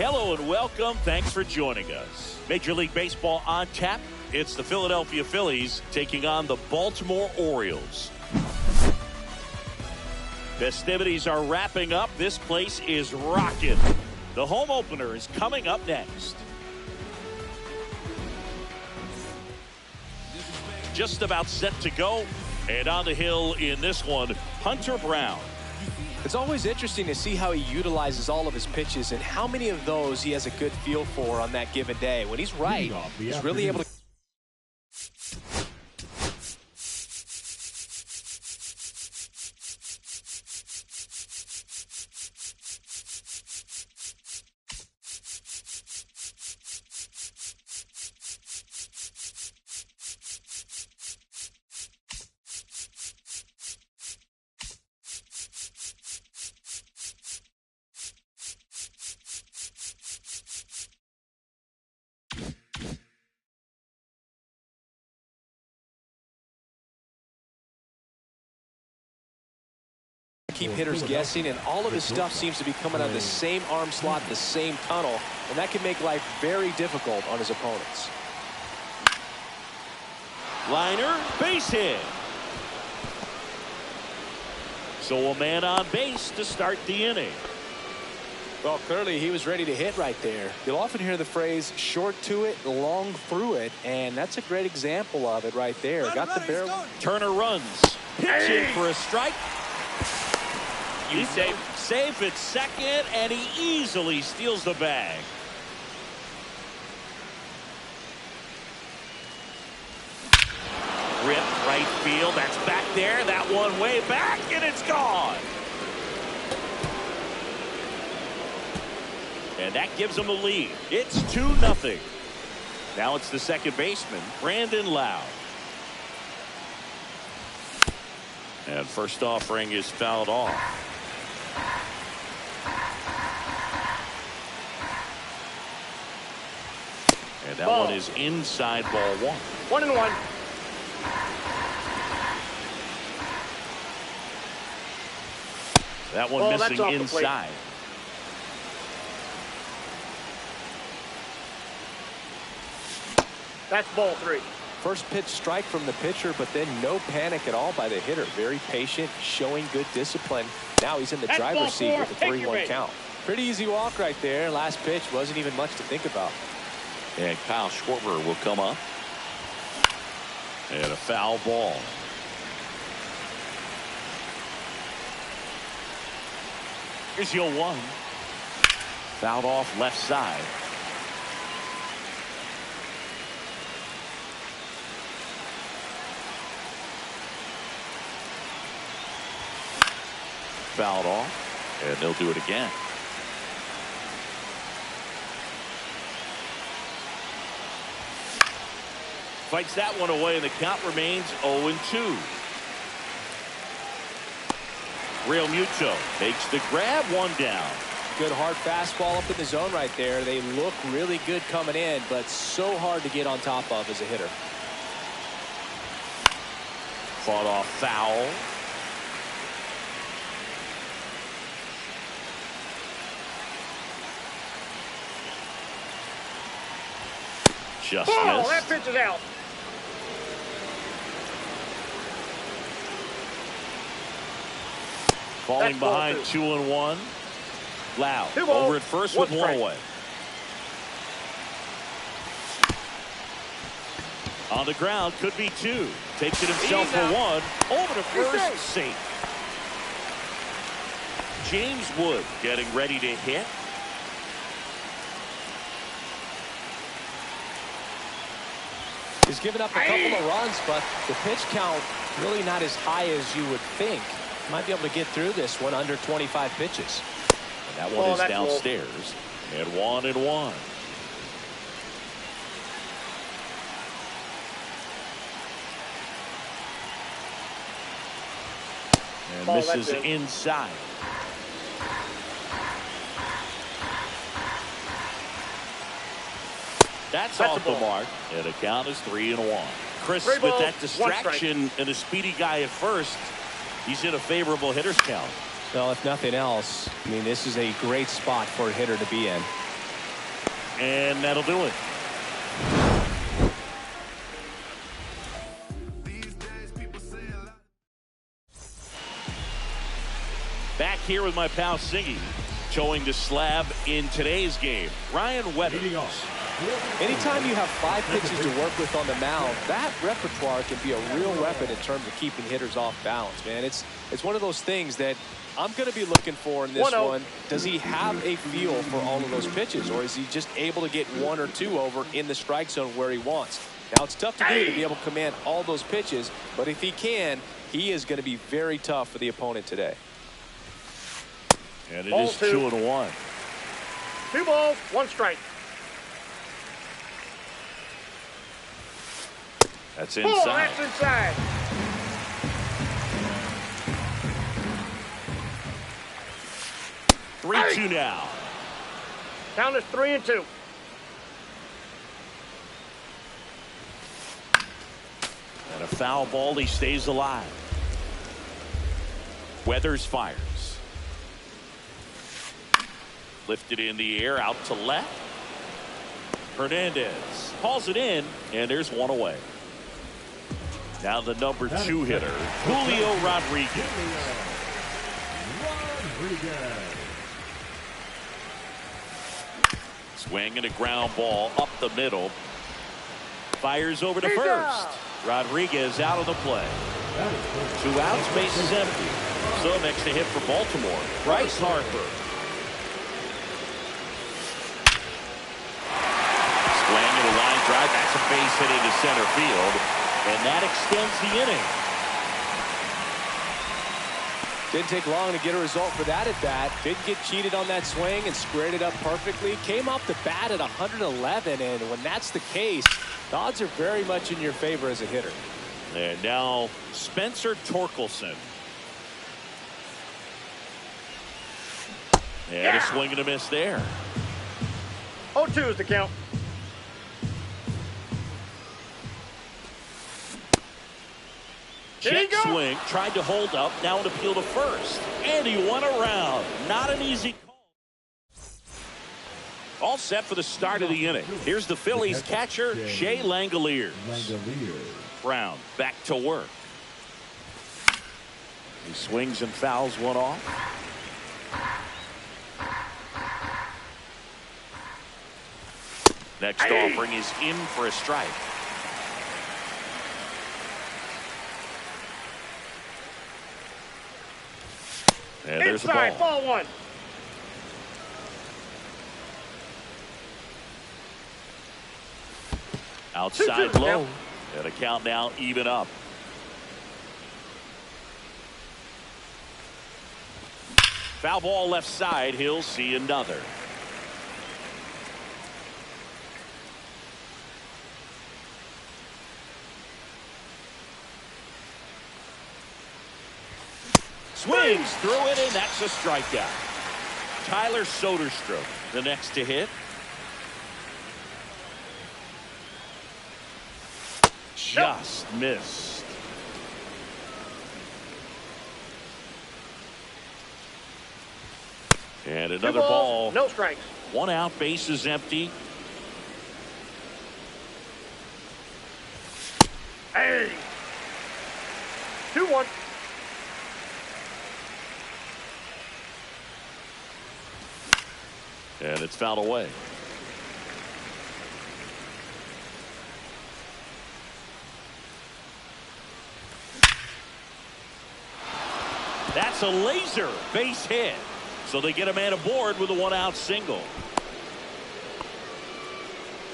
Hello and welcome. Thanks for joining us. Major League Baseball on tap. It's the Philadelphia Phillies taking on the Baltimore Orioles. Festivities are wrapping up. This place is rocking. The home opener is coming up next. Just about set to go. And on the hill in this one, Hunter Brown. It's always interesting to see how he utilizes all of his pitches and how many of those he has a good feel for on that given day. When he's right, he's really able to. Keep hitters guessing, and all of his stuff seems to be coming out of the same arm slot, the same tunnel, and that can make life very difficult on his opponents. Liner, base hit. So a man on base to start the inning. Well, clearly he was ready to hit right there. You'll often hear the phrase short to it, long through it, and that's a great example of it right there. Got the barrel. Turner runs. Hits in for a strike. He's safe at second, and he easily steals the bag. Rip right field. That's back there. That one way back, and it's gone. And that gives him the lead. It's 2-0. Now it's the second baseman, Brandon Lowe. And first offering is fouled off. And that one is inside, ball one. 1-1. That one missing inside. That's ball 3. First pitch strike from the pitcher, but then no panic at all by the hitter. Very patient, showing good discipline. Now he's in the driver's seat with a 3-1 count. Pretty easy walk right there. Last pitch wasn't even much to think about. And Kyle Schwarber will come up. And a foul ball. Here's your 1. Fouled off left side. Fouled off, and they'll do it again. Fights that one away, and the count remains 0-2. Real Muto makes the grab, 1 down. Good hard fastball up in the zone right there. They look really good coming in, but so hard to get on top of as a hitter. Fought off foul. Just missed. That pitch is out. Falling behind 2-1. Lowe over at first with 1 away. On the ground, could be 2. Takes it himself for 1. Over to first, safe. James Wood getting ready to hit. He's given up a couple of runs, but the pitch count really not as high as you would think. Might be able to get through this one under 25 pitches. And that one is downstairs. And 1-1. And misses inside. That's off the mark, and the count is 3-1. Chris, with that distraction and a speedy guy at first, he's in a favorable hitter's count. Well, if nothing else, I mean, this is a great spot for a hitter to be in. And that'll do it. Back here with my pal Siggy, showing the slab in today's game. Ryan Weber. Anytime you have 5 pitches to work with on the mound, that repertoire can be a real weapon in terms of keeping hitters off balance, man. It's one of those things that I'm going to be looking for in this one. Does he have a feel for all of those pitches, or is he just able to get 1 or 2 over in the strike zone where he wants? Now, it's tough to do to be able to command all those pitches, but if he can, he is going to be very tough for the opponent today. And it is 2-1. 2 balls, 1 strike. That's inside. That's inside. Three, 2 now. Count is 3-2. And a foul ball. He stays alive. Weathers fires. Lifted in the air, out to left. Hernandez hauls it in, and there's 1 away. Now the number 2 hitter, Julio Rodriguez. Swinging a ground ball up the middle. Fires over to first. Rodriguez out of the play. 2 outs, bases empty. So next to hit for Baltimore, Bryce Harper. Swinging a line drive. That's a base hit into center field. And that extends the inning. Didn't take long to get a result for that at bat. Didn't get cheated on that swing and squared it up perfectly. Came off the bat at 111, and when that's the case, the odds are very much in your favor as a hitter. And now Spencer Torkelson. And a swing and a miss there. 0-2 is the count. Check swing, tried to hold up, now an appeal to first. And he won around. Not an easy call. All set for the start of the inning. Here's the Phillies catcher, Shea Langoliers. Brown back to work. He swings and fouls one off. Next offering is in for a strike. And there's Inside, a ball. ball 1. Outside low. And a count now even up. Foul ball left side. He'll see another. Swings through it, and that's a strikeout. Tyler Soderstrom, the next to hit. Just missed. And another ball. No strikes. 1 out, base is empty. Hey. 2-1. And it's fouled away. That's a laser base hit. So they get a man aboard with a 1-out single.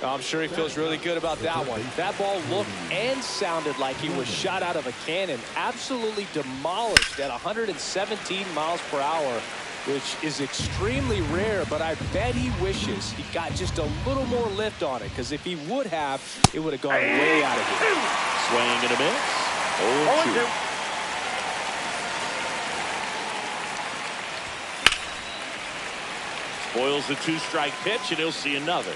I'm sure he feels really good about that one. That ball looked and sounded like he was shot out of a cannon. Absolutely demolished at 117 miles per hour, which is extremely rare, but I bet he wishes he got just a little more lift on it, because if he would have, it would have gone way out of here. Swing and a miss. 0-2. Spoils the 2-strike pitch, and he'll see another.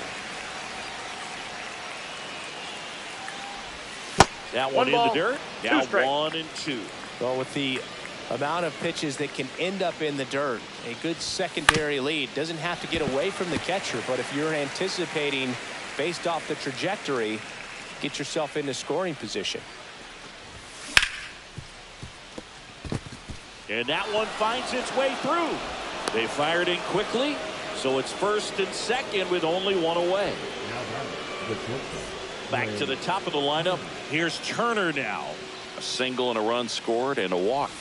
That one in the dirt. Now 1-2. Well, with the Amount of pitches that can end up in the dirt. A good secondary lead. Doesn't have to get away from the catcher, but if you're anticipating based off the trajectory, get yourself into scoring position. And that one finds its way through. They fired in quickly, so it's first and second with only one away. Back to the top of the lineup. Here's Turner now. A single and a run scored and a walk.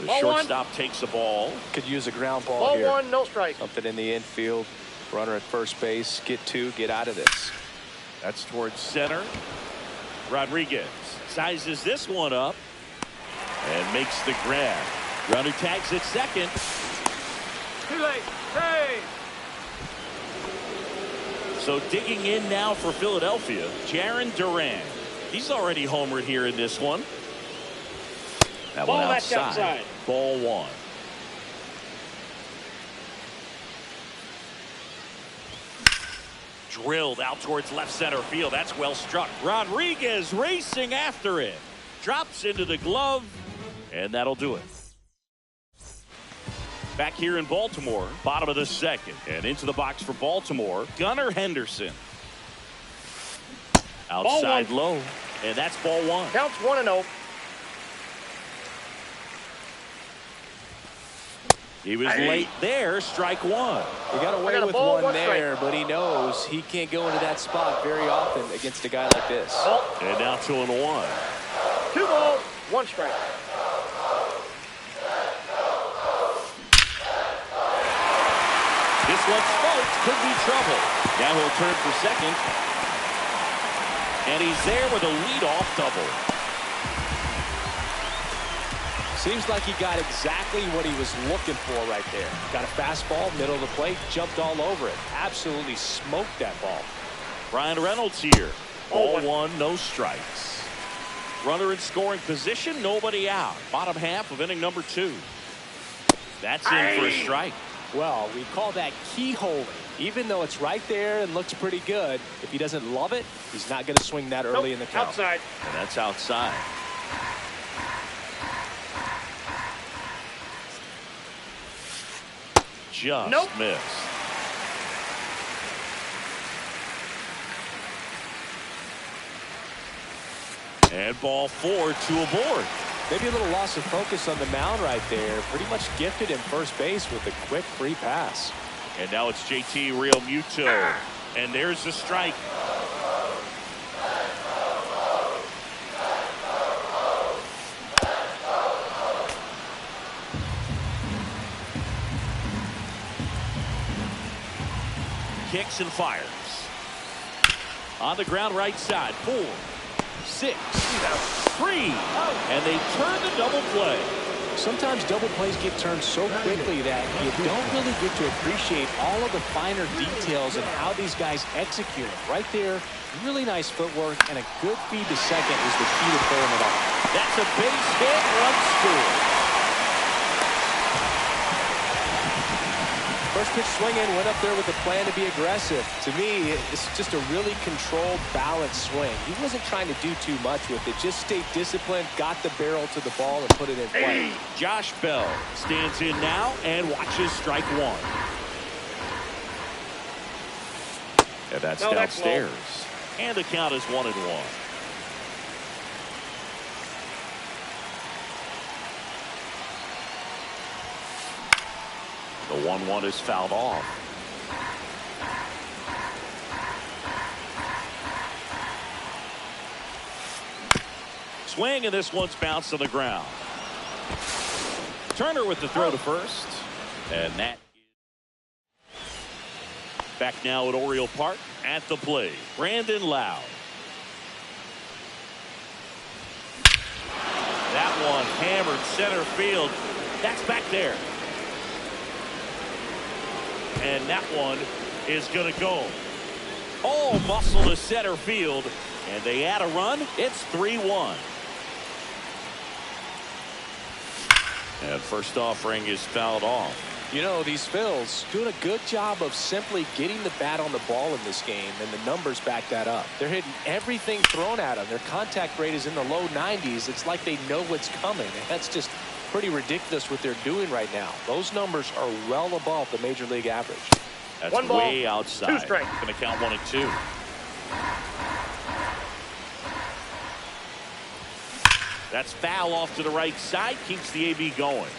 The shortstop takes the ball. Could use a ground ball here. Ball one, no strike. Something in the infield. Runner at first base. Get two. Get out of this. That's towards center. Rodriguez sizes this one up and makes the grab. Runner tags at second. Too late. Hey! So digging in now for Philadelphia, Jarren Duran. He's already homered here in this one. That Ball one left outside. Ball one. Drilled out towards left center field. That's well struck. Rodriguez racing after it. Drops into the glove, and that'll do it. Back here in Baltimore, bottom of the second, and into the box for Baltimore, Gunnar Henderson. Outside low, and that's ball one. Counts 1-0. He was late there, strike one. He got away with one there, but he knows he can't go into that spot very often against a guy like this. And now 2-1. 2 balls, 1 strike. This one's smoked, could be trouble. Now he'll turn for second. And he's there with a leadoff double. Seems like he got exactly what he was looking for right there. Got a fastball, middle of the plate, jumped all over it. Absolutely smoked that ball. Bryan Reynolds here. Ball one, no strikes. Runner in scoring position, nobody out. Bottom half of inning number 2. That's in for a strike. Well, we call that keyholing. Even though it's right there and looks pretty good, if he doesn't love it, he's not going to swing that early in the count. Outside. And that's outside. Just missed. And ball 4, 2 aboard. Maybe a little loss of focus on the mound right there. Pretty much gifted in first base with a quick free pass. And now it's JT Realmuto. And there's the strike. Kicks and fires. On the ground right side. 4, 6, 3. And they turn the double play. Sometimes double plays get turned so quickly that you don't really get to appreciate all of the finer details and how these guys execute it. Right there, really nice footwork, and a good feed to second is the key to pulling it off. That's a base hit, run score. First pitch swinging, went up there with a plan to be aggressive. To me, it's just a really controlled, balanced swing. He wasn't trying to do too much with it. Just stayed disciplined, got the barrel to the ball, and put it in play. Josh Bell stands in now and watches strike one. And that's downstairs. And the count is 1-1. The 1-1 is fouled off. Swing, and this one's bounced on the ground. Turner with the throw to first. And that back now at Oriole Park. At the plate, Brandon Lowe. That one hammered center field. That's back there. And that one is going to go. All muscle to center field. And they add a run. It's 3-1. And first offering is fouled off. You know, these Phils doing a good job of simply getting the bat on the ball in this game, and the numbers back that up. They're hitting everything thrown at them. Their contact rate is in the low 90s. It's like they know what's coming, and that's just pretty ridiculous what they're doing right now. Those numbers are well above the major league average. That's One ball, way outside. 2 strikes. Going to count 1 and 2. That's foul off to the right side. Keeps the AB going.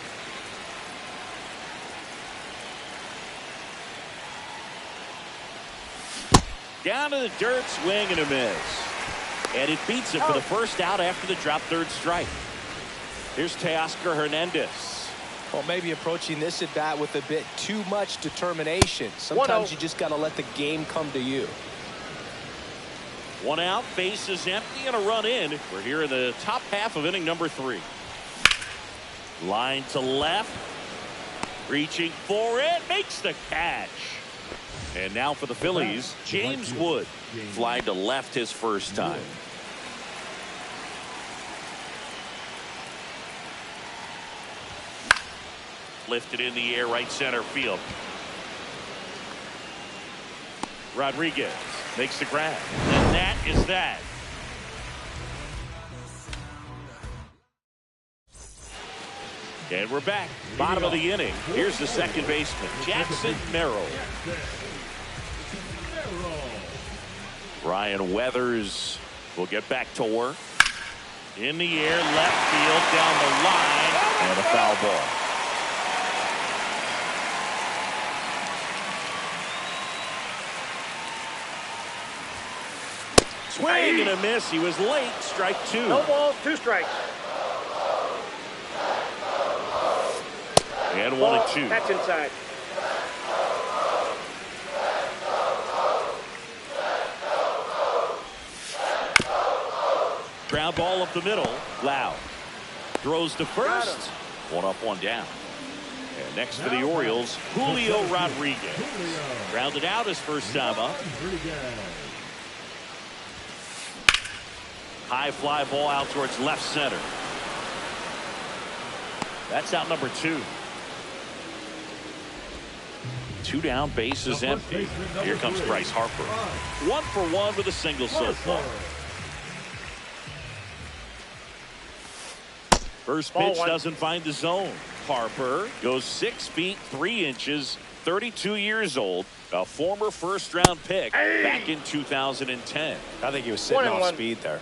Down to the dirt, swing and a miss. And it beats it for the first out after the drop third strike. Here's Teoscar Hernandez. Well, maybe approaching this at bat with a bit too much determination. Sometimes you just got to let the game come to you. 1 out, base is empty, and a run in. We're here in the top half of inning number 3. Line to left. Reaching for it. Makes the catch. And now for the Phillies, James Wood. Flying to left his first time. Lifted in the air, right center field. Rodriguez makes the grab. And that is that. And we're back. Bottom of the inning. Here's the second baseman, Jackson Merrill. Ryan Weathers will get back to work. In the air, left field, down the line, and a foul ball. Swing and a miss. He was late. Strike 2. No balls, 2 strikes. And 1 and 2. That's inside. Ground ball up the middle. Loud. Throws to first. 1 up, 1 down. And next for the Orioles, Julio Rodriguez. Grounded out his first time up. High fly ball out towards left center. That's out number 2. 2 down, base is empty. Here comes Bryce Harper. 1 for 1 with a single so far. First pitch doesn't find the zone. Harper goes 6 feet 3 inches, 32 years old, a former first-round pick back in 2010. I think he was sitting off speed there.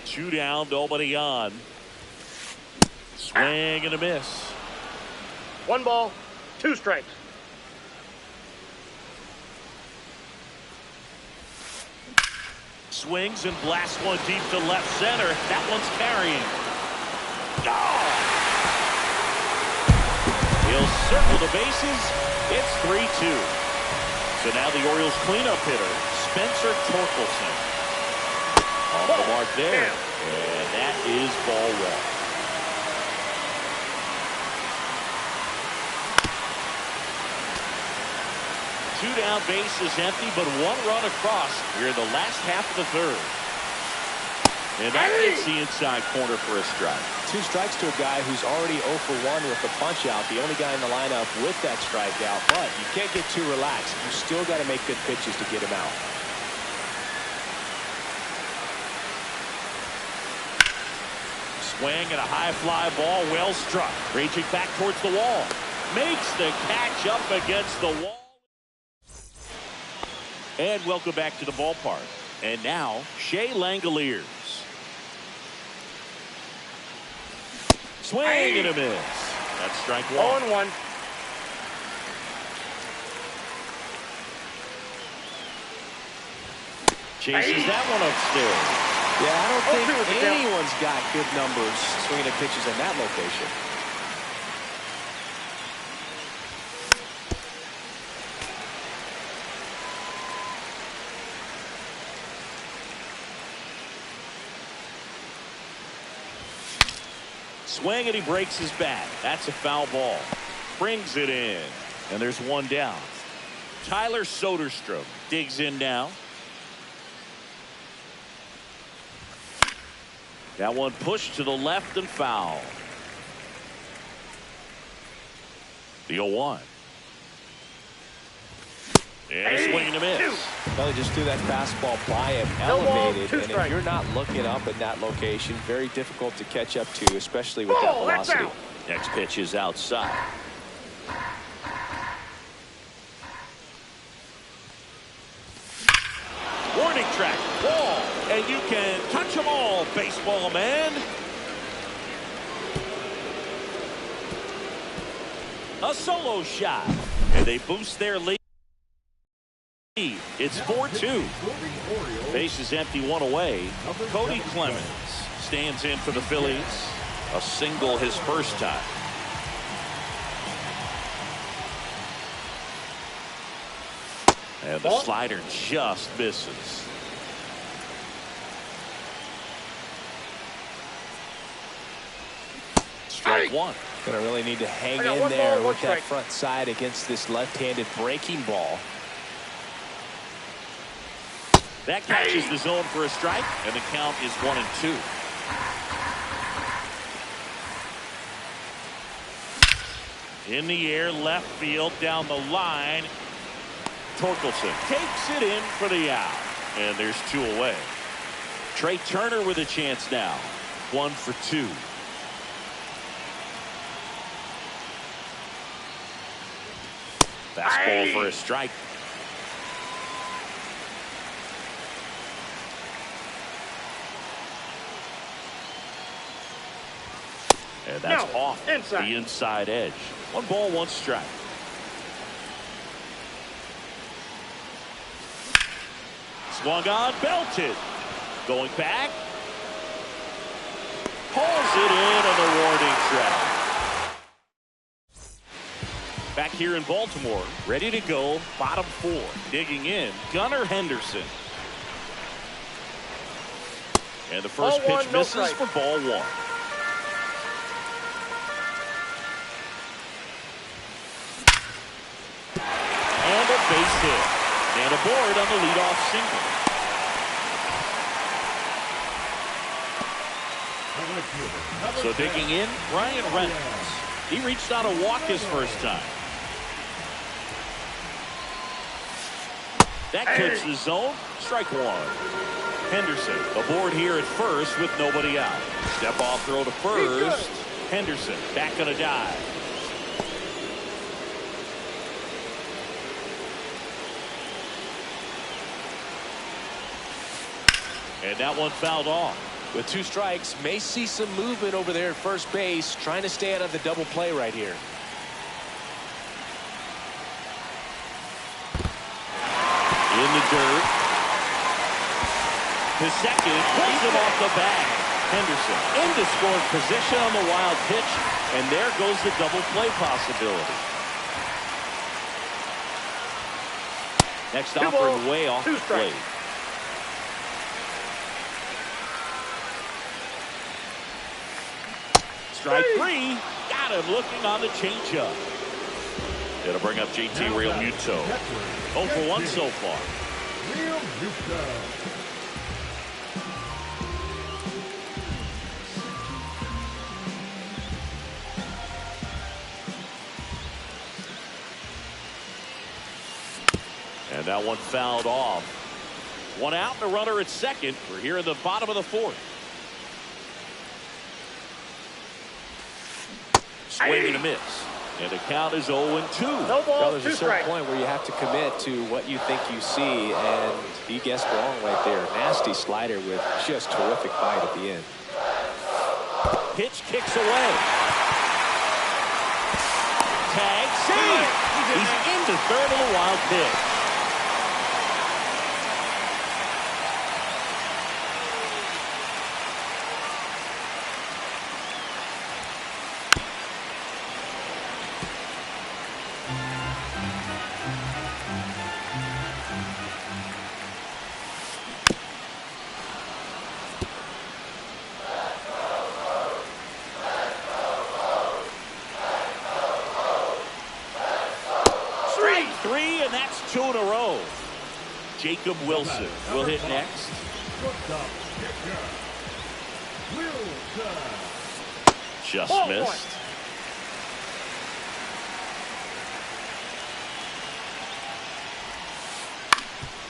2 down, nobody on. Swing and a miss. 1 ball, 2 strikes. Swings and blasts one deep to left center. That one's carrying. Oh! He'll circle the bases. It's 3-2. So now the Orioles cleanup hitter, Spencer Torkelson. Off the mark there. And that is ball 1. Two down, base is empty, but 1 run across here in the last half of the 3rd. And that hits the inside corner for a strike. 2 strikes to a guy who's already 0 for 1 with the punch out. The only guy in the lineup with that strikeout, but you can't get too relaxed. You still got to make good pitches to get him out. Swing and a high fly ball, well struck. Reaching back towards the wall. Makes the catch up against the wall. And welcome back to the ballpark. And now, Shea Langoliers. Swing and a miss. That's strike 1. 0-1. Chases that one upstairs. Yeah, I don't think anyone's got good numbers swinging at pitches in that location. Swing and he breaks his bat. That's a foul ball. Brings it in. And there's 1 down. Tyler Soderstrom digs in now. That one pushed to the left and foul. The 0-1. And a swing and a miss. Well, he just threw that fastball by him, elevated, and if you're not looking up at that location, very difficult to catch up to, especially with that velocity. Next pitch is outside. Warning track, ball, and you can touch them all, baseball man. A solo shot, and they boost their lead. It's 4-2. Base is empty, one away. Cody Clemens stands in for the Phillies. A single his first time. And the slider just misses. Strike one. Gonna really need to hang in there with that front side against this left-handed breaking ball. That catches the zone for a strike, and the count is 1-2. In the air, left field, down the line. Torkelson takes it in for the out, and there's 2 away. Trey Turner with a chance now. 1 for 2. Fastball for a strike. And that's off the inside edge. 1 ball, 1 strike. Swung on, belted. Going back. Pulls it in on the warning track. Back here in Baltimore, ready to go, bottom 4. Digging in, Gunnar Henderson. And the first pitch misses for ball 1. And a base hit. And aboard on the leadoff single. So digging in, Ryan Reynolds. He reached out a walk his first time. That clips the zone. Strike 1. Henderson aboard here at first with nobody out. Step off throw to first. Henderson back on a dive. And that one fouled off. With 2 strikes, may see some movement over there at first base, trying to stay out of the double play right here. In the dirt. To second, pulls him off the bag. Henderson into scoring position on the wild pitch, and there goes the double play possibility. Next offering way off the plate. Strike 3. Got him looking on the changeup. It'll bring up JT Realmuto. 0 for 1 so far. And that one fouled off. 1 out and a runner at second. We're here in the bottom of the 4th. Swing and a miss. And the count is 0-2. No ball, there's a certain point where you have to commit to what you think you see, and he guessed wrong right there. Nasty slider with just terrific bite at the end. Pitch kicks away. Tag, see! He's into third of the wild pitch. That's 2 in a row. Jacob Wilson will hit next. Just missed.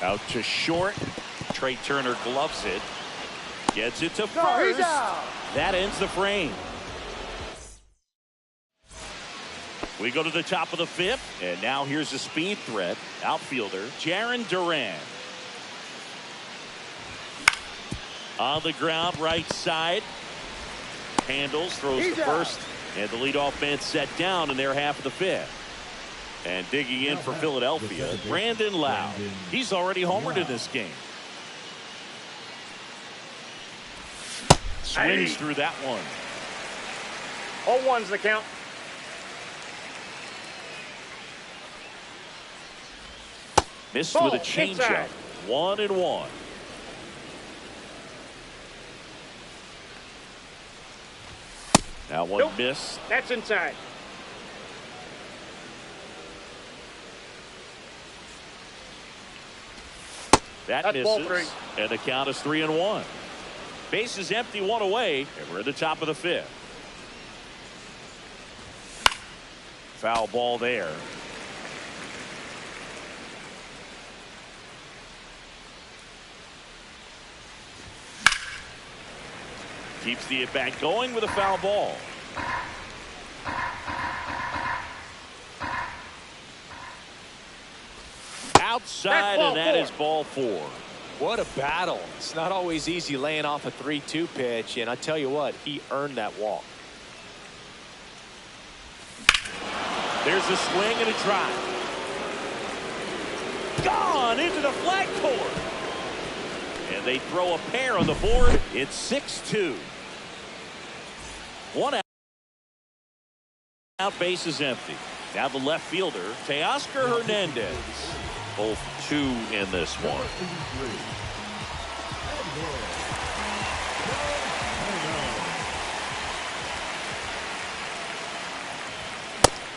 Out to short. Trey Turner gloves it. Gets it to first. That ends the frame. We go to the top of the fifth, and now here's a speed threat. Outfielder Jarren Duran. On the ground, right side. Handles, throws to first, and the leadoff man set down in their half of the fifth. And digging in for Philadelphia, Brandon Lowe. He's already homered in this game. Swings through that one. 0-1's the count. Missed Ball, with a changeup. 1-1. Now one miss. That's inside. That That's ball misses. three. And the count is 3-1. Bases empty, one away, and we're at the top of the fifth. Foul ball there. Keeps the at-bat going with a foul ball. Outside, and that is ball four. What a battle. It's not always easy laying off a 3-2 pitch, and I tell you what, he earned that walk. There's a swing and a drive. Gone into the flagpole. And they throw a pair on the board. It's 6-2. One out, base is empty. Now the left fielder, Teoscar Hernandez. Both two in this one.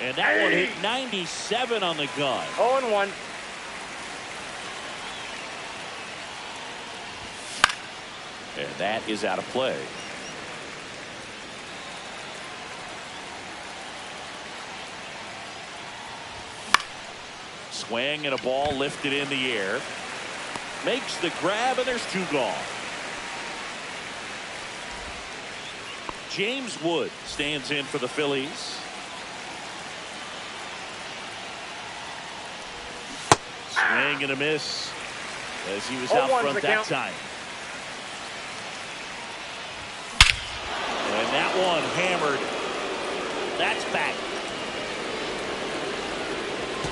And that one hit 97 on the gun. 0-1. And that is out of play. Swing and a ball lifted in the air. Makes the grab, and there's two gone. James Wood stands in for the Phillies. Swing and a miss as he was out front that time. And that one hammered. That's back.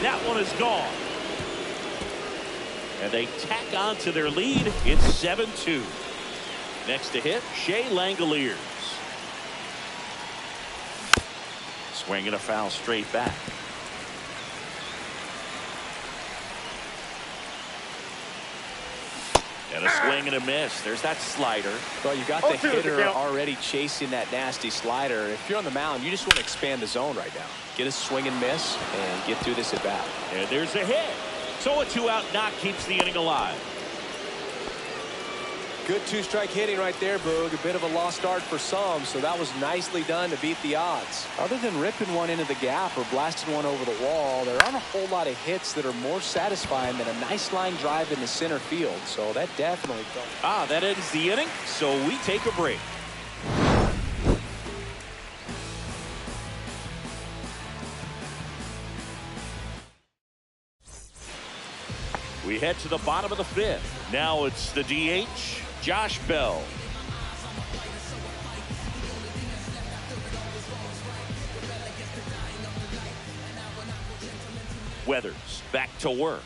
That one is gone. And they tack on to their lead. It's 7-2. Next to hit, Shea Langoliers. Swinging a foul straight back. And a swing and a miss. There's that slider. Well, you got the hitter already chasing that nasty slider. If you're on the mound, you just want to expand the zone right now. Get a swing and miss and get through this at bat. And there's a hit. So a two-out knock keeps the inning alive. Good two-strike hitting right there, Boog. A bit of a lost start for some, so that was nicely done to beat the odds. Other than ripping one into the gap or blasting one over the wall, there aren't a whole lot of hits that are more satisfying than a nice line drive in the center field, so that definitely don't. That ends the inning, so we take a break. We head to the bottom of the fifth. Now it's the DH, Josh Bell. Weathers back to work.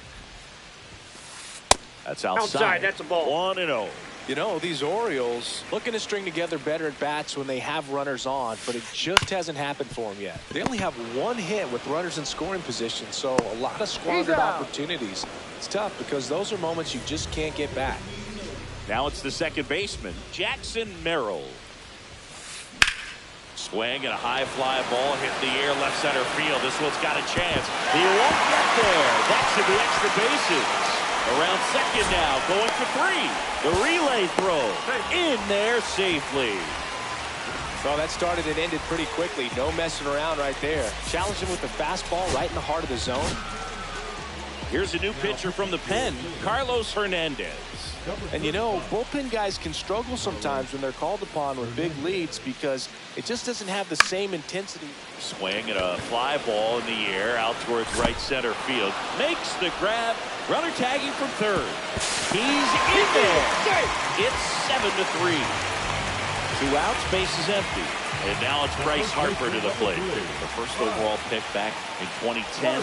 That's outside. That's a ball. 1-0. You know, these Orioles looking to string together better at bats when they have runners on, but it just hasn't happened for them yet. They only have one hit with runners in scoring position, so a lot of squandered opportunities. It's tough because those are moments you just can't get back. Now it's the second baseman, Jackson Merrill. Swing and a high fly ball hit the air left center field. This one's got a chance. He won't get there. That should be extra bases. Around second now, going for three. The relay throw in there safely. Well, that started and ended pretty quickly. No messing around right there. Challenged him with the fastball right in the heart of the zone. Here's a new pitcher from the pen, Carlos Hernandez. And you know, bullpen guys can struggle sometimes when they're called upon with big leads because it just doesn't have the same intensity. Swing and a fly ball in the air out towards right center field. Makes the grab. Runner tagging from third. He's in there. It's 7-3. 2 outs, bases empty. And now it's Bryce Harper to the plate. The first overall pick back in 2010.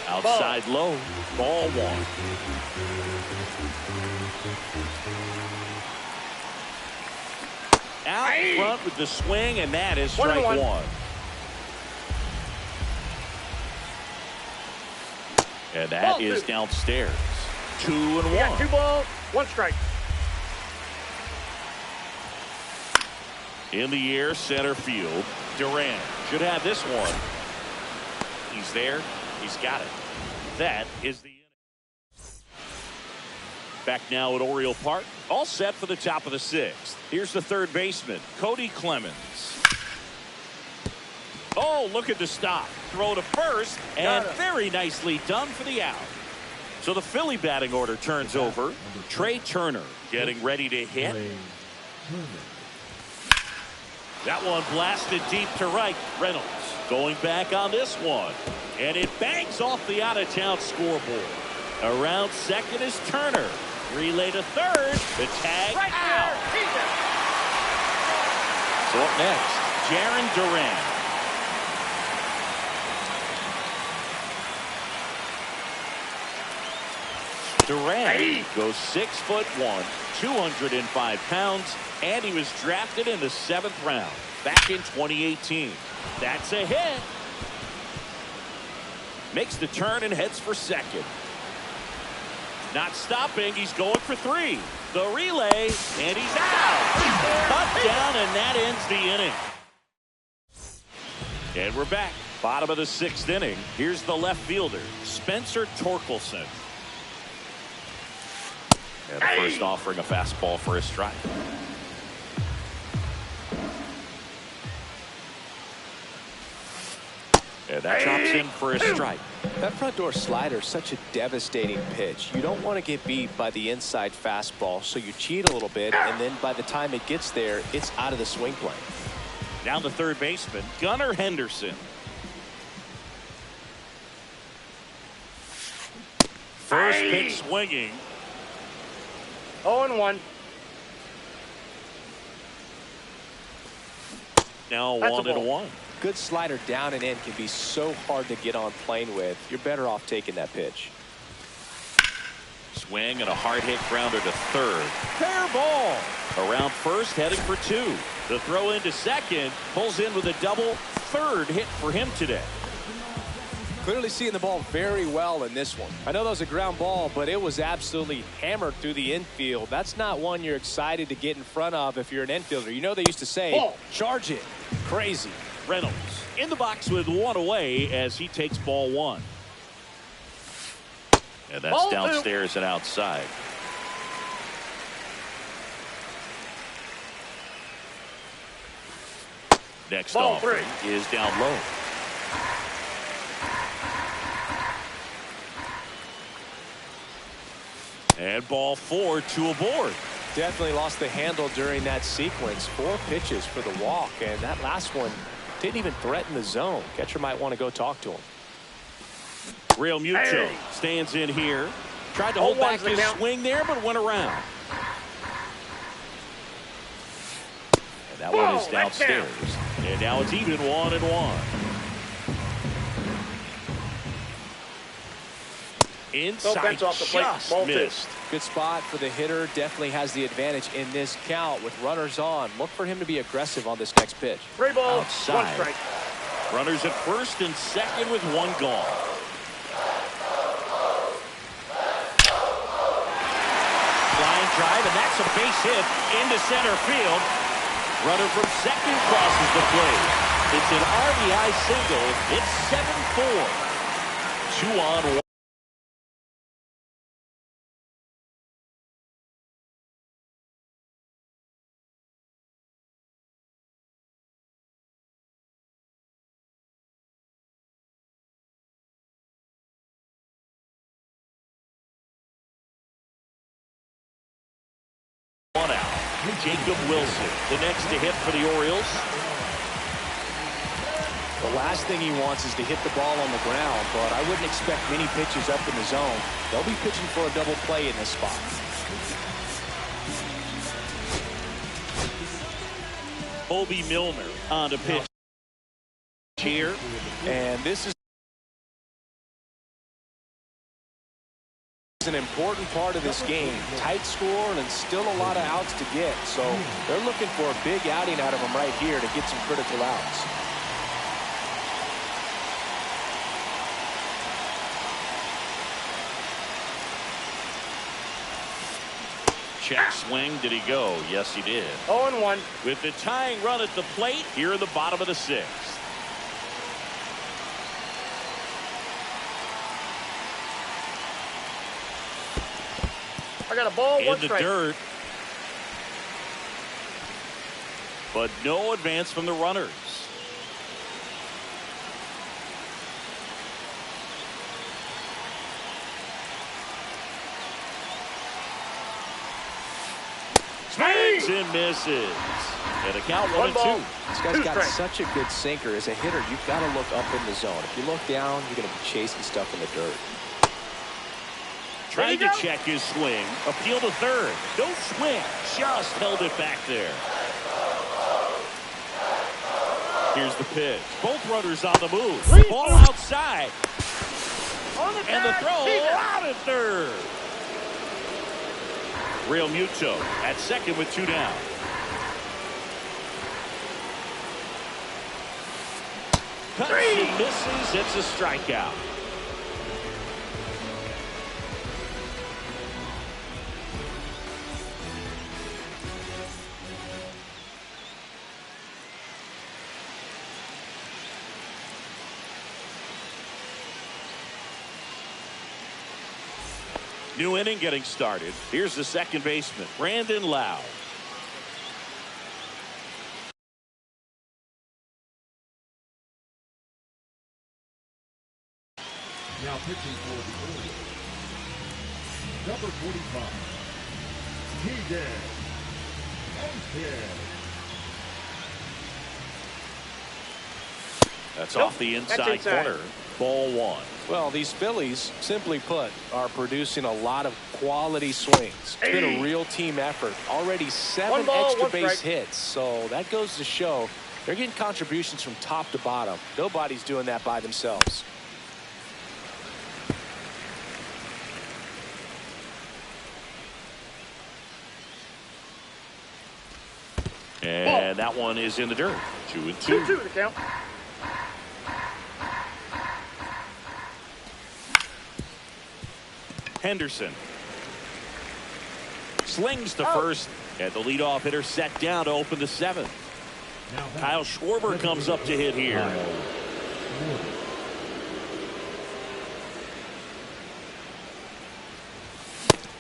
Outside low. Ball 1. Out front with the swing, and that is strike 1. And that is downstairs. 2-1. Got 2 balls, 1 strike. In the air, center field. Duran should have this one. He's there. He's got it. That is the inning. Back now at Oriole Park. All set for the top of the 6th. Here's the third baseman, Cody Clemens. Oh, look at the stop. Throw to first, and very nicely done for the out. So the Philly batting order turns over. Trey Turner getting ready to hit. That one blasted deep to right. Reynolds going back on this one. And it bangs off the out-of-town scoreboard. Around second is Turner. Relay to third. The tag out. So up next, Jarren Duran. Duran goes 6'1", 205 pounds, and he was drafted in the 7th round back in 2018. That's a hit. Makes the turn and heads for second. Not stopping. He's going for 3. The relay, and he's out. Cut down, and that ends the inning. And we're back. Bottom of the 6th inning. Here's the left fielder, Spencer Torkelson. And the first offering a fastball for a strike. And that chops in for a strike. That front door slider is such a devastating pitch. You don't want to get beat by the inside fastball, so you cheat a little bit, and then by the time it gets there, it's out of the swing plane. Now the third baseman, Gunnar Henderson. First pitch swinging. 0-1. Now 1-1. Good slider down and in can be so hard to get on plane with. You're better off taking that pitch. Swing and a hard hit grounder to third. Fair ball. Around first, heading for 2. The throw into second. Pulls in with a double. Third hit for him today. Clearly seeing the ball very well in this one. I know that was a ground ball, but it was absolutely hammered through the infield. That's not one you're excited to get in front of if you're an infielder. You know they used to say, charge it. Crazy. Reynolds in the box with 1 away as he takes ball 1. And that's downstairs and outside. Next offering is down low. And ball 4, 2 aboard. Definitely lost the handle during that sequence. 4 pitches for the walk, and that last one didn't even threaten the zone. Catcher might want to go talk to him. Real Muto stands in here. Tried to hold back his swing there, but went around. And that one is downstairs. And now it's even 1-1. Inside, just missed. Good spot for the hitter. Definitely has the advantage in this count with runners on. Look for him to be aggressive on this next pitch. 3 balls, outside. 1 strike. Runners at first and second with 1 gone. Line drive, and that's a base hit into center field. Runner from second crosses the plate. It's an RBI single. It's 7-4. 2 on 1. One out. Jacob Wilson, the next to hit for the Orioles. The last thing he wants is to hit the ball on the ground, but I wouldn't expect many pitches up in the zone. They'll be pitching for a double play in this spot. Bobby Milner on to pitch here. And this is an important part of this game. Tight score and still a lot of outs to get. So they're looking for a big outing out of him right here to get some critical outs. Check swing. Did he go? Yes, he did. 0-1. With the tying run at the plate here in the bottom of the sixth. I got a ball, one in the strike. dirt. But no advance from the runners. Swings and misses. And a count 1-2. This guy's got such a good sinker. As a hitter, you've got to look up in the zone. If you look down, you're going to be chasing stuff in the dirt. Tried to check his swing. Appeal to third. No swing. Just held it back there. Here's the pitch. Both runners on the move. Ball outside. And the throw out at third. Real Muto at second with 2 down. Cuts and misses. It's a strikeout. New inning getting started. Here's the second baseman, Brandon Lowe. Now pitching for the Orioles, number 45, T.J. That's off the inside corner. Ball 1. Well, these Phillies, simply put, are producing a lot of quality swings. It's been a real team effort. Already 7 extra base hits. So that goes to show they're getting contributions from top to bottom. Nobody's doing that by themselves. And that one is in the dirt. 2-2. 2-2 the count. Henderson slings to first, and the leadoff hitter set down to open the 7th. Kyle Schwarber comes up to hit here.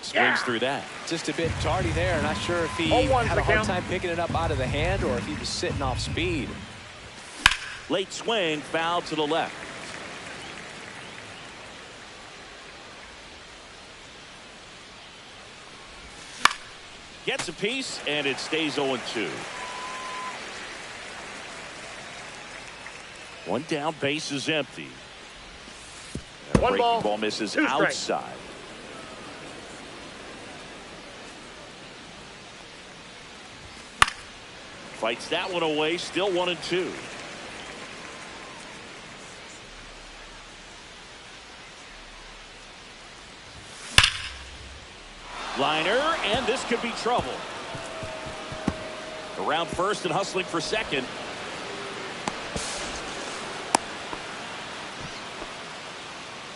Swings through that. Just a bit tardy there. Not sure if he had a hard time picking it up out of the hand or if he was sitting off speed. Late swing, foul to the left. Gets a piece, and it stays 0-2. One down, base is empty. And a breaking ball misses outside. Fights that one away, still 1-2. Liner, and this could be trouble. Around first and hustling for second.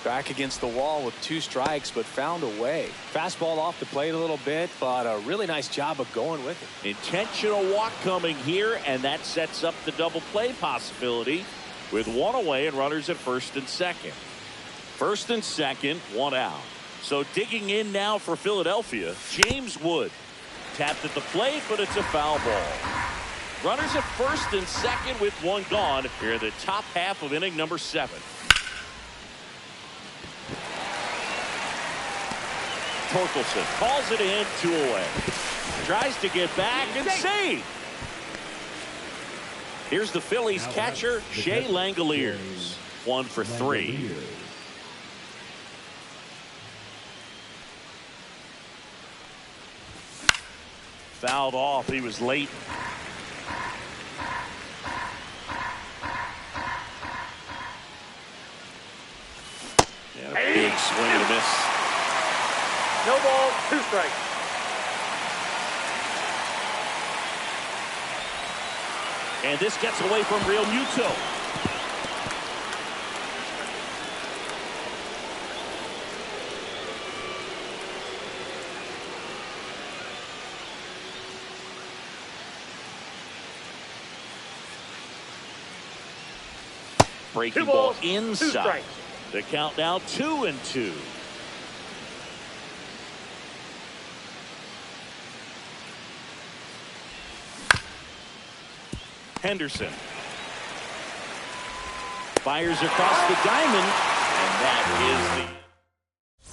Back against the wall with 2 strikes, but found a way. Fastball off the plate a little bit, but a really nice job of going with it. Intentional walk coming here, and that sets up the double play possibility with 1 away and runners at first and second. First and second, 1 out. So digging in now for Philadelphia, James Wood. Tapped at the plate, but it's a foul ball. Runners at first and second with 1 gone here in the top half of inning number 7. Torkelson calls it in, 2 away. Tries to get back and save. Here's the Phillies catcher, Shea Langoliers. 1 for 3. Fouled off. He was late. And a big swing and a miss. No ball, 2 strikes. And this gets away from Real Muto. Breaking ball inside. The count now 2-2. Henderson fires across the diamond, and that is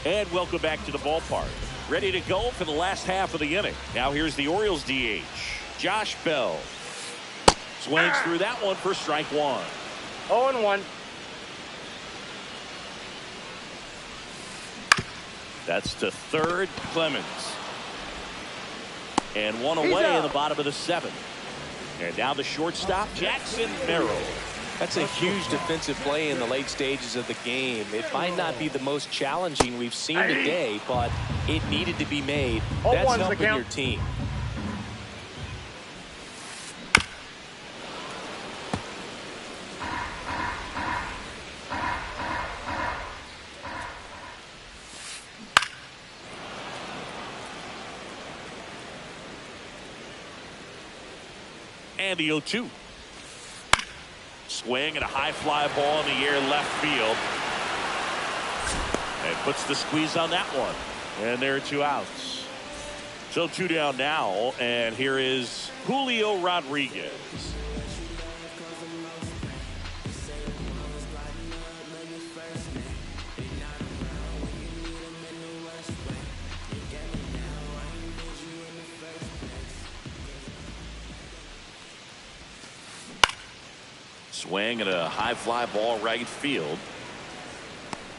the. And welcome back to the ballpark. Ready to go for the last half of the inning. Now here's the Orioles DH, Josh Bell. Swings through that one for strike 1. 0-1. That's to third, Clemens. And one away in the bottom of the 7th. And now the shortstop, Jackson Merrill. That's a huge defensive play in the late stages of the game. It might not be the most challenging we've seen today, but it needed to be made. That's helping your team. And the 0-2. Swing and a high fly ball in the air left field. And puts the squeeze on that one. And there are 2 outs. So 2 down now. And here is Julio Rodriguez. Swing and a high fly ball right field.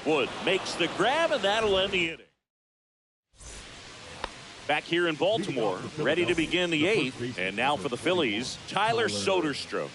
Wood makes the grab, and that'll end the inning. Back here in Baltimore, ready to begin the 8th. And now for the Phillies, Tyler Soderstrom.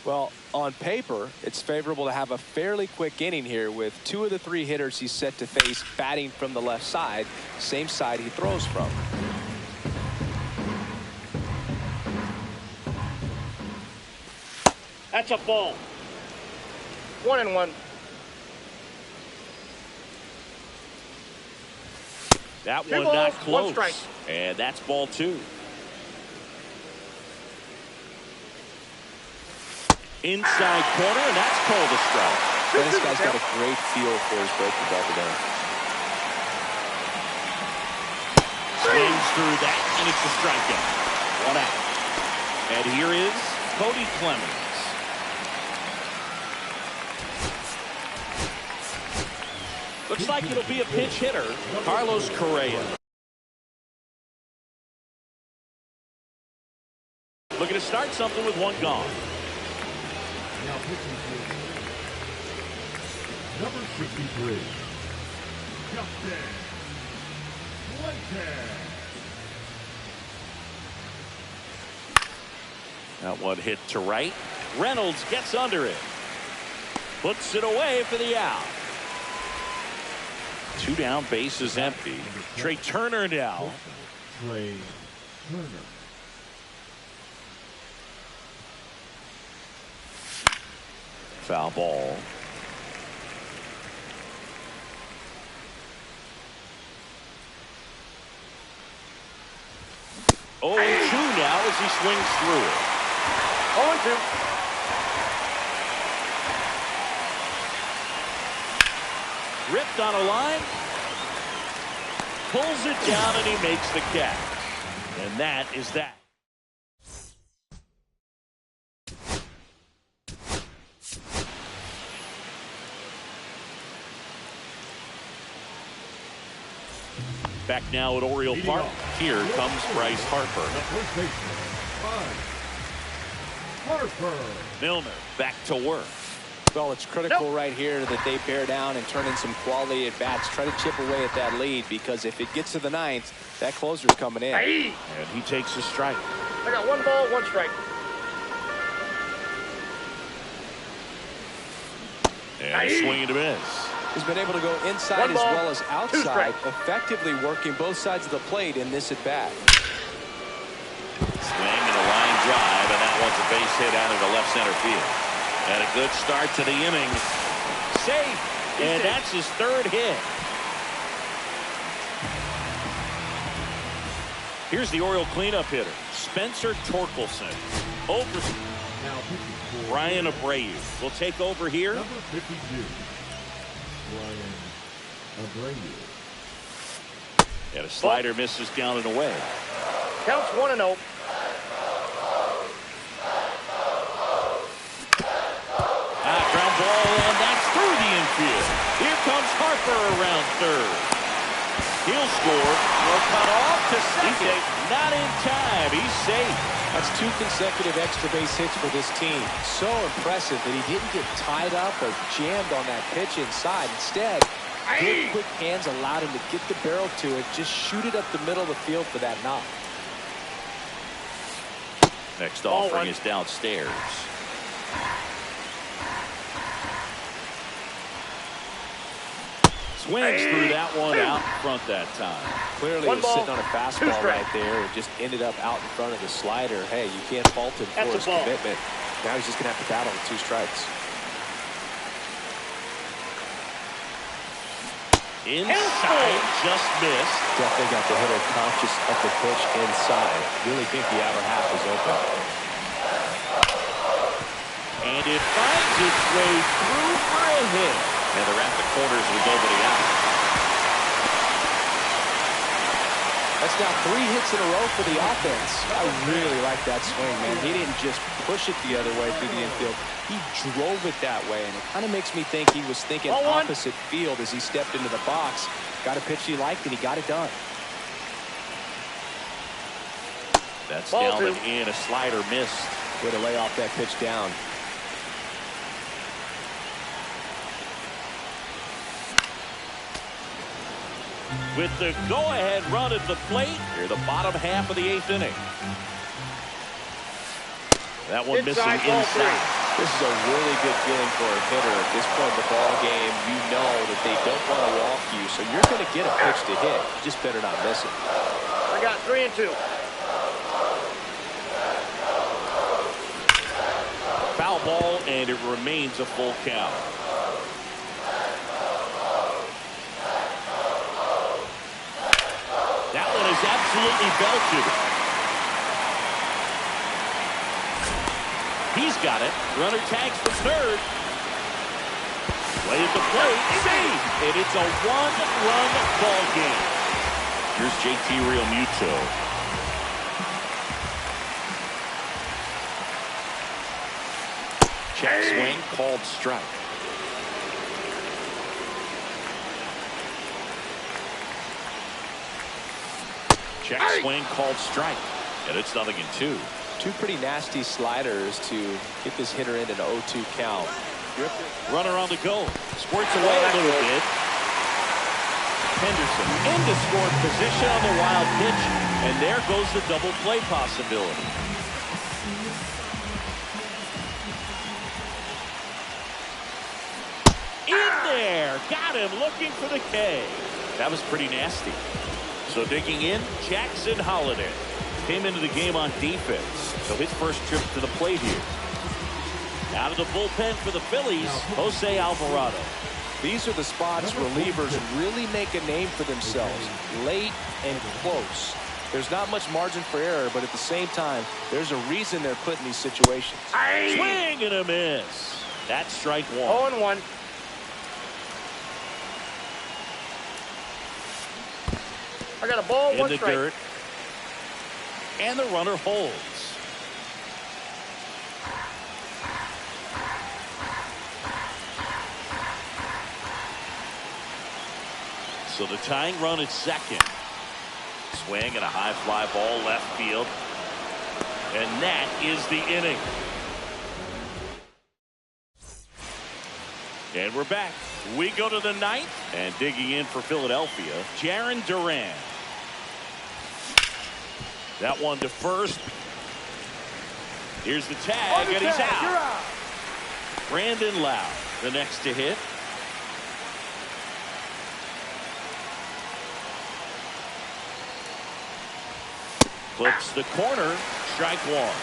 Well, on paper, it's favorable to have a fairly quick inning here with 2 of the 3 hitters he's set to face batting from the left side, same side he throws from. That's a ball. 1-1. That 2 one balls, not 1 close. strike. And that's ball 2. Inside corner, and that's called a strike. This guy's got a great feel for his breaking ball today. Swings through that, and it's a strikeout. 1 out. And here is Cody Clemens. Looks like it'll be a pinch hitter, Carlos Correa. Looking to start something with 1 gone. Now pitching for number 63, Justin Fuentes. That one hit to right. Reynolds gets under it. Puts it away for the out. 2 down, base is empty. Trey Turner now. Trey Turner. Foul ball. Oh, 2 now as he swings through it. 0-2. Ripped on a line. pulls it down and he makes the catch. And that is that. Back now at Oriole Park. Here comes Bryce Harper. Harper. Milner back to work. Well, it's critical right here that they bear down and turn in some quality at bats. Try to chip away at that lead, because if it gets to the ninth, that closer's coming in. Aye. And he takes a strike. I got 1 ball, 1 strike. And a swing and a miss. He's been able to go inside 1 as ball, well as 2 outside, strikes. effectively working both sides of the plate in this at-bat. Swing and a line drive, and that one's a base hit out into left center field. And a good start to the inning. Safe, and that's his 3rd hit. Here's the Oriole cleanup hitter, Spencer Torkelson. Over Now pitching for Brian Abreu will take over here. number 52. Brian Abreu. And a slider misses down and away. Counts 1-0. Ground ball, and that's through the infield. Here comes Harper around 3rd. He'll score. Will cut off to second. Not in time. He's safe. That's 2 consecutive extra base hits for this team. So impressive that he didn't get tied up or jammed on that pitch inside. Instead, good quick hands allowed him to get the barrel to it, just shoot it up the middle of the field for that knock. Next Ball offering 1. is downstairs. Swings through that one out in front that time. Clearly, he 1 was ball, sitting on a 2 fastball right strikes. there and just ended up out in front of the slider. Hey, you can't fault him for That's a his ball. commitment. Now he's just going to have to battle with 2 strikes. Inside, just missed. Definitely got the hitter conscious of the pitch inside. Really think the outer half is open. And it finds its way through for a hit. And they're at the corners with nobody out. That's now 3 hits in a row for the offense. I really like that swing, man. He didn't just push it the other way through the infield. He drove it that way, and it kind of makes me think he was thinking Ball 1. opposite field as he stepped into the box. Got a pitch he liked, and he got it done. That's Ball down 2. and in. A slider missed. Way to lay off that pitch down. With the go-ahead run at the plate, here the bottom half of the 8th inning. That one missing Inside, ball inside. This is a really good feeling for a hitter. At this point in the ball game, you know that they don't want to walk you, so you're going to get a pitch to hit. You just better not miss it. I got 3 and 2. Foul ball, and it remains a full count. That one is absolutely belted. He's got it. Runner tags for 3rd. Way at the plate. Save. And it's a 1-run ball game. Here's JT Realmuto. Check swing, called strike. Check swing, called strike. And it's 0-2. 2 pretty nasty sliders to get this hitter in an 0-2 count. Runner on the go. Squirts away a little bit. Henderson into scored position on the wild pitch. And there goes the double play possibility. In there. Got him looking for the K. That was pretty nasty. So digging in, Jackson Holliday. Came into the game on defense. So his first trip to the plate here. Out of the bullpen for the Phillies, Jose Alvarado. These are the spots relievers really make a name for themselves. Late and close. There's not much margin for error, but at the same time, there's a reason they're put in these situations. Swing and a miss. That's strike 1. 0 and 1. I got a ball, in one the strike. dirt. And the runner holds. So the tying run at second. Swing and a high fly ball left field. And that is the inning. And we're back. We go to the ninth. And digging in for Philadelphia, Jarren Duran. That one to first. Here's the tag, and he's out. Brandon Lowe, the next to hit. Clips the corner, strike one.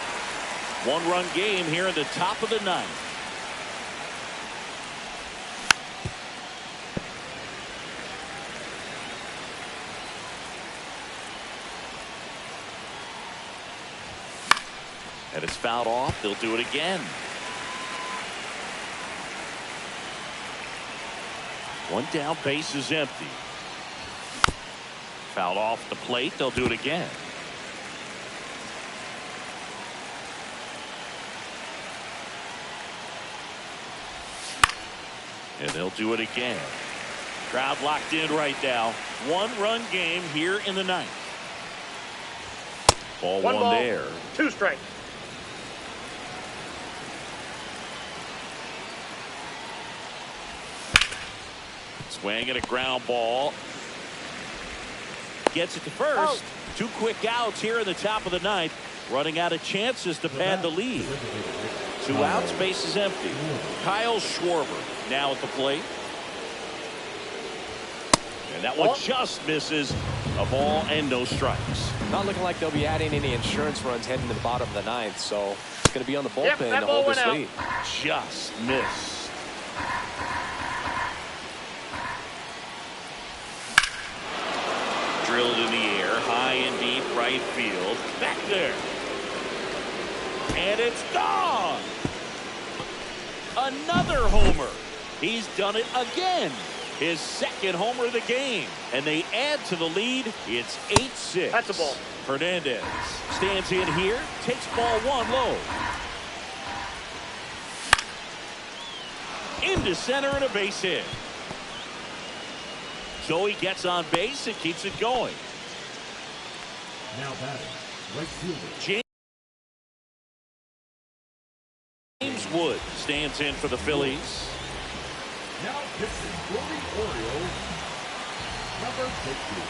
One-run game here in the top of the ninth. And it's fouled off. They'll do it again. One down, base is empty. Fouled off the plate. They'll do it again. And they'll do it again. Crowd locked in right now. One-run game here in the ninth. Ball one there. Two strikes. Swing and a ground ball. Gets it to first. Out. Two quick outs here in the top of the ninth. Running out of chances to pad the lead. Two outs, base is empty. Kyle Schwarber now at the plate. And that one just misses. A ball and no strikes. Not looking like they'll be adding any insurance runs heading to the bottom of the ninth, so it's going to be on the bullpen to hold this lead. Just missed. Drilled in the air, high and deep right field. Back there. And it's gone. Another homer. He's done it again. His second homer of the game. And they add to the lead. It's 8-6. That's a ball. Hernandez stands in here. Takes ball one low. Into center and a base hit. So he gets on base and keeps it going. Now batting, right fielder. James Wood stands in for the Phillies. Now pitching for the Orioles, number 60.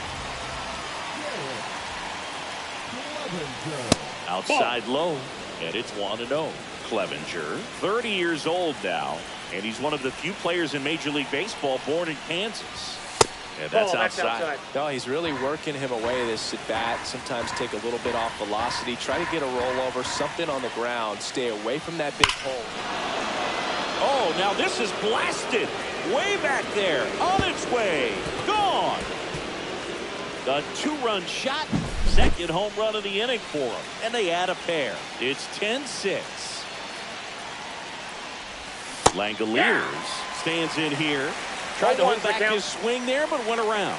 Clevenger. Outside low, and it's 1-0. Clevenger, 30 years old now, and he's one of the few players in Major League Baseball born in Kansas. And that's outside. No, he's really working him away this at bat. Sometimes take a little bit off velocity. Try to get a rollover, something on the ground. Stay away from that big hole. Oh, now this is blasted. Way back there. On its way. Gone. The two-run shot. Second home run of the inning for him. And they add a pair. It's 10-6. Langoliers stands in here. Tried to hold back his swing there, but went around.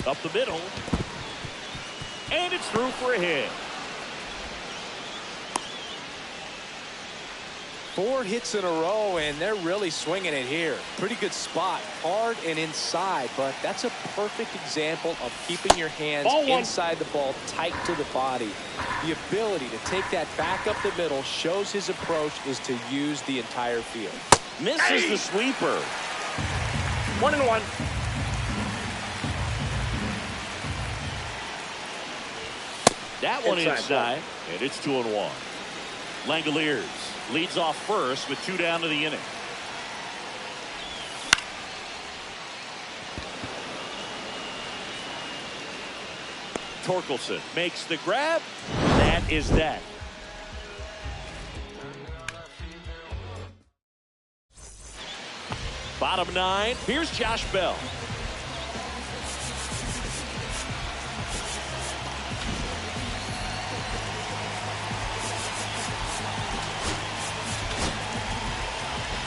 Up the middle. And it's through for a hit. 4 hits in a row, and they're really swinging it here. Pretty good spot. Hard and inside, but that's a perfect example of keeping your hands inside the ball, tight to the body. The ability to take that back up the middle shows his approach is to use the entire field. Misses the sweeper. 1-1. That one inside, and it's 2-1. Langoliers leads off first with 2 down to the inning. Torkelson makes the grab. That is that. Bottom 9. Here's Josh Bell.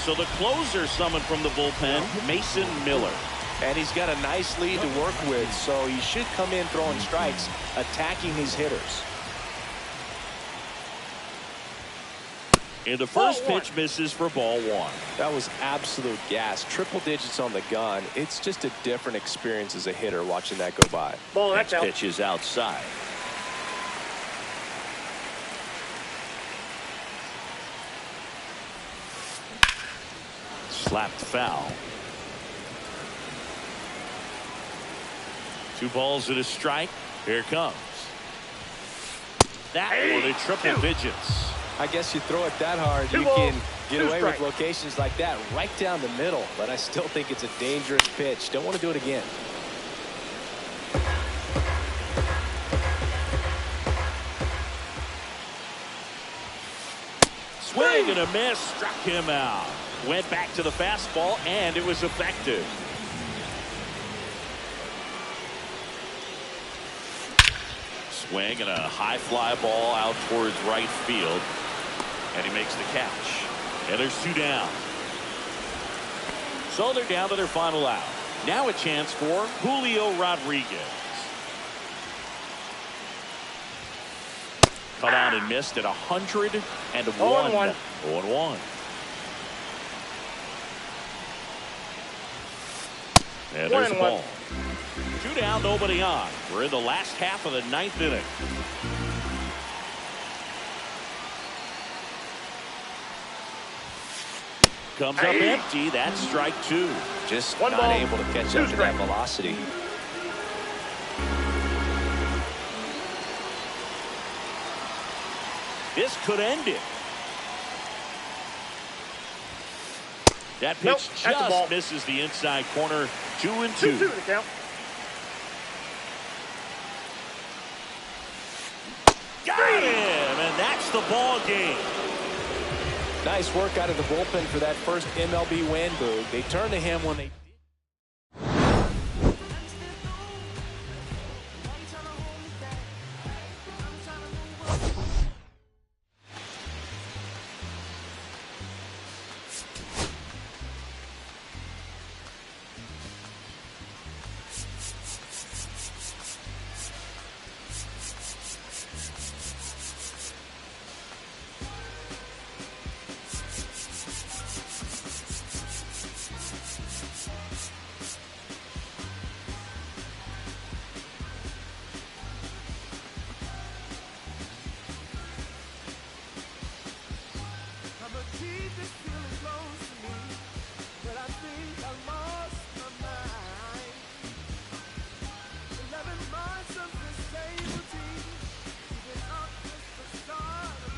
So the closer summoned from the bullpen, Mason Miller. And he's got a nice lead to work with, so he should come in throwing strikes, attacking these hitters. And the first pitch misses for ball one. That was absolute gas. Triple digits on the gun. It's just a different experience as a hitter watching that go by. Ball, that's Next out. pitch is outside. Slapped foul. 2 balls and a strike. Here it comes. That one in triple digits. I guess you throw it that hard, you can get away with locations like that right down the middle. But I still think it's a dangerous pitch. Don't want to do it again. Swing and a miss. Struck him out. Went back to the fastball, and it was effective. Swing and a high fly ball out towards right field. And he makes the catch. And there's 2 down. So they're down to their final out. Now a chance for Julio Rodriguez. Cut out and missed at 101. 0-1. And there's the ball. 2 down, nobody on. We're in the last half of the 9th inning. Comes up empty. That's strike 2. Just not able to catch up to that velocity. This could end it. That pitch just misses the inside corner. 2-2. 2-2 the count. Got him, and that's the ball game. Nice work out of the bullpen for that first MLB win, Boog. They turned to him when they